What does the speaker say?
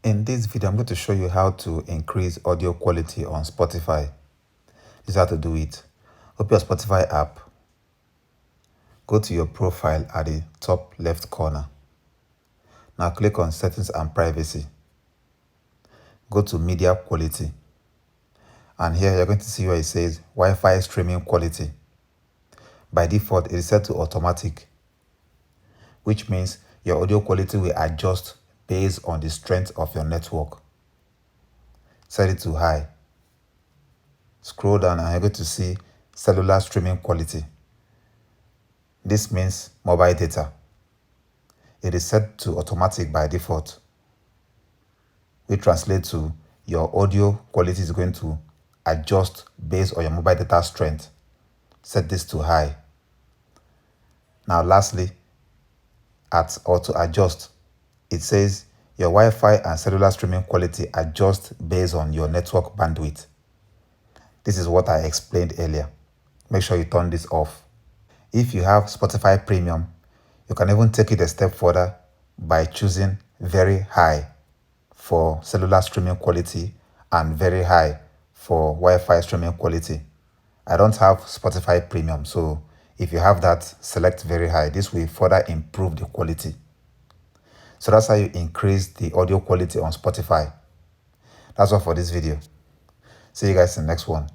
In this video, I'm going to show you how to increase audio quality on Spotify. This is how to do it. Open your Spotify app. Go to your profile at the top left corner. Now click on Settings and Privacy. Go to Media Quality. And here you're going to see where it says Wi-Fi streaming quality. By default, it is set to automatic, which means your audio quality will adjust based on the strength of your network. Set it to high. Scroll down and you're going to see cellular streaming quality. This means mobile data. It is set to automatic by default, which translates to your audio quality is going to adjust based on your mobile data strength. Set this to high. Now lastly, at auto adjust, it says your Wi-Fi and cellular streaming quality adjust based on your network bandwidth. This is what I explained earlier. Make sure you turn this off. If you have Spotify Premium, you can even take it a step further by choosing very high for cellular streaming quality and very high for Wi-Fi streaming quality. I don't have Spotify Premium, so if you have that, select very high. This will further improve the quality. So that's how you increase the audio quality on Spotify. That's all for this video. See you guys in the next one.